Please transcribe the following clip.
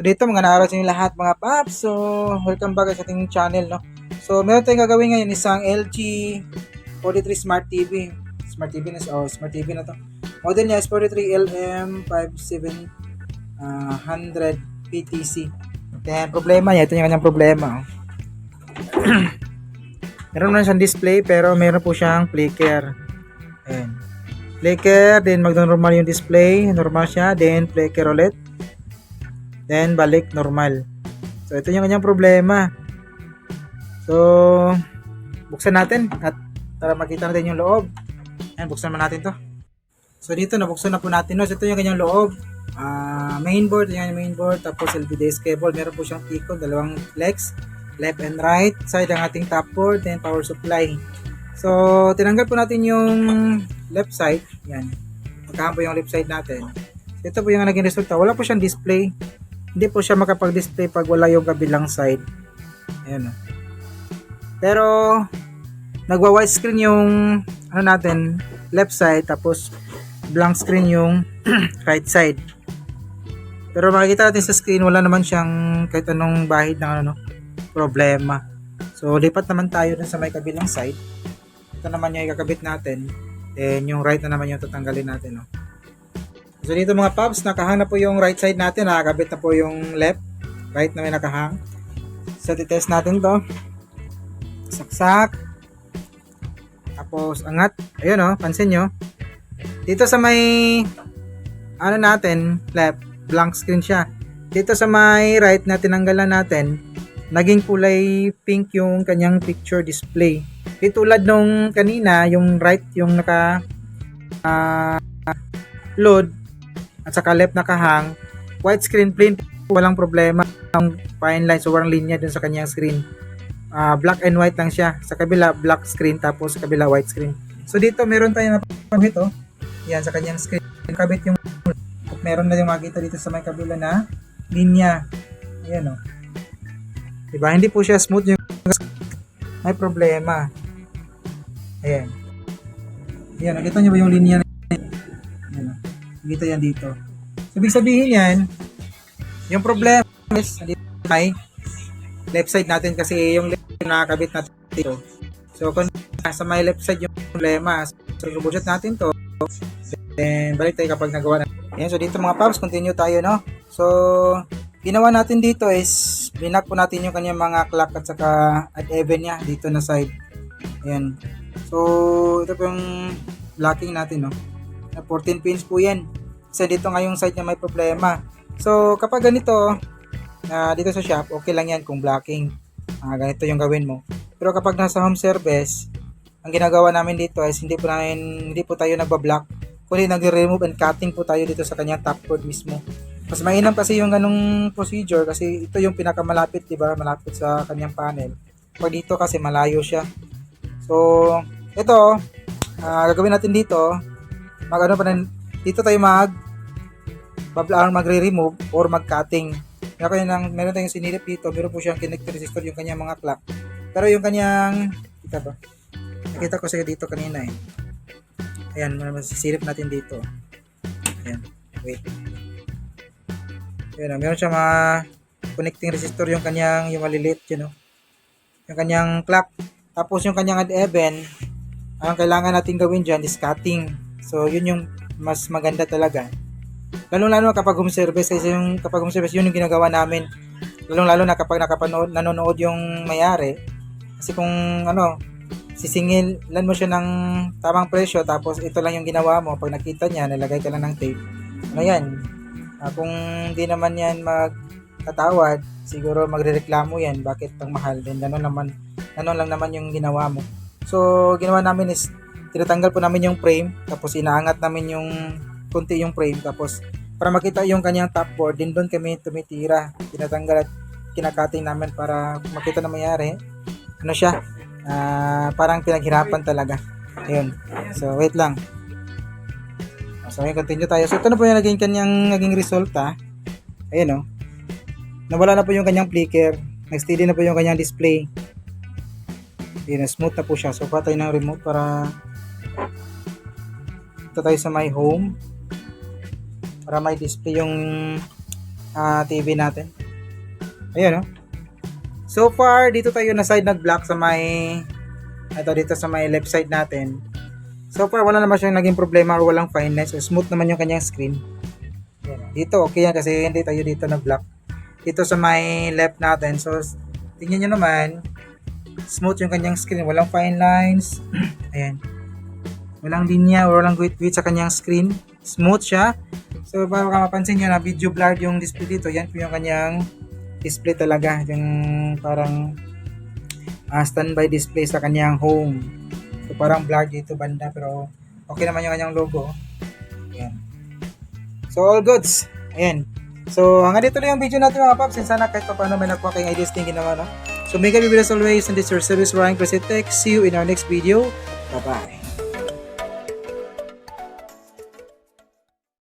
So dito mga naaraw sa inyo lahat mga paps. So welcome back sa ating channel, no. So meron tayong gagawin ngayon isang LG 43 Smart TV. Smart TV na Smart TV na to. Model niya is 43LM5700 PTC. Then problema niya, ito yung kanyang problema. Meron naman siyang display pero meron po siyang flicker. Ayan. Flicker, then mag-normal yung display, normal siya, then flicker ulit. Then balik normal. So ito yung kanyang problema. So buksan natin at para makita natin yung loob. Ayan, buksan naman natin to. So dito nabuksan na po natin, no. So ito yung kanyang loob. Mainboard, yan yung mainboard, tapos LVDS cable. Meron po siyang Pico, dalawang legs, left and right side ang ating top board, then power supply. So tinanggal po natin yung left side. Yan. Magkahan po yung left side natin. So, ito po yung naging resulta. Wala po siyang display. Hindi po siya makapag-display pag wala yung kabilang side. Ayan. Pero nagwa-white screen yung natin, left side, tapos blank screen yung right side. Pero makikita natin sa screen wala naman siyang kahit anong bahid ng problema. So lipat naman tayo dun sa may kabilang side. Ito naman yung ikakabit natin. Then yung right na naman yung tatanggalin natin, no. So dito mga paps, nakahang na po yung right side natin, nakakabit na po yung left, right na may nakahang. So titest natin to. Saksak. Tapos angat. Ayun, oh, pansin nyo. Dito sa may natin, left, blank screen siya. Dito sa may right na tinanggalan natin, naging kulay pink yung kanyang picture display. Di tulad nung kanina, yung right yung naka load at saka left nakahang, white screen plain, walang problema. Ang fine line, so walang linya dun sa kanyang screen. Black and white lang siya. Sa kabila, black screen, tapos sa kabila, white screen. So dito, meron tayo na pagkabit, oh. Yan, sa kanyang screen. Kabit yung, at meron na yung makita dito sa may kabila na linya. Ayan, oh. Diba? Hindi po siya smooth yung may problema. Ayan. Ayan, nakita nyo ba yung linya na ayan, oh. Nakita yan dito. So, ibig sabihin yan, yung problema is, may left side natin kasi yung left na nakakabit natin dito. So, kung sa may left side yung problema, so, i-budget natin to. Then, balik tayo kapag nagawa na. Ayan, so dito mga paps, continue tayo, no? So, ginawa natin dito is, binak po natin yung kanyang mga clock at saka at even niya dito na side. Ayan. So, ito po yung blocking natin, no? 14 pins po yan. Kasi dito nga yung side niya may problema. So, kapag ganito, dito sa shop, okay lang yan kung blocking. Ganito yung gawin mo. Pero kapag nasa home service, ang ginagawa namin dito is hindi po tayo nagbablock, kundi nagre-remove and cutting po tayo dito sa kanyang top board mismo. Mas mainam kasi yung ganung procedure kasi ito yung pinakamalapit, diba? Malapit sa kanyang panel. Pag dito kasi malayo siya. So, ito, gagawin natin dito, dito tayo magre-remove or mag-cutting. Meron tayong sinilip dito, meron po siyang connector resistor yung kanyang mga clock. Pero yung kanyang, nakita ko siya dito kanina eh. Ayan, masisilip natin dito. Ayan, wait. Ayan, meron siya mga connecting resistor yung kanyang, yung maliliit, yun, know? Yung kanyang clock. Tapos yung kanyang odd even, ang kailangan natin gawin dyan is cutting. So, yun yung mas maganda talaga. Lalo-lalo kapag home service, kasi kapag home service, yun yung ginagawa namin. Lalo-lalo na kapag nanonood yung mayari. Kasi kung sisingilan mo siya ng tamang presyo, tapos ito lang yung ginawa mo, pag nakita niya, nilagay ka lang ng tape. Yan. Kung di naman yan magtatawad, siguro magrereklamo yan, bakit pang mahal din. Ganon lang naman yung ginawa mo. So, ginawa namin is, tinatanggal po namin yung frame, tapos inaangat namin yung kunti yung frame, tapos para makita yung kanyang top board, din doon kami tumitira, tinatanggal at kinakating namin para makita na mayari. Siya, parang pinaghirapan talaga. Ayun. So, wait lang. So, continue tayo. So, ito na po yung naging resulta. Ayun, oh. Nawala na po yung kanyang flicker. Nag-steady na po yung kanyang display. Ayun, smooth na po siya. So, patay ng remote para ito tayo sa my home para may display yung TV natin. Ayun, no? So far, dito tayo na side nag-block sa may dito sa may left side natin. So far, wala naman siyang naging problema or walang fine lines. So, smooth naman yung kanyang screen. Ayan. Dito, okay yan kasi hindi tayo dito nag-block. Dito sa may left natin. So, tingnan nyo naman, smooth yung kanyang screen. Walang fine lines. Ayan. Walang linya or walang guhit-guhit sa kanyang screen. Smooth siya. So, baka mapansin nyo na video blurred yung display dito. Yan po yung kanyang display talaga. Yung parang standby display sa kanyang home. So, parang blurred dito banda pero okay naman yung kanyang logo. Ayan. So, all goods. Ayan. So, hanggang dito lang yung video natin mga paps. Sana kahit pa paano may nakuha kayong ideas din ginawa, no? So, may gabi as always. And this is your service Ryan Crescentech. See you in our next video. Bye-bye.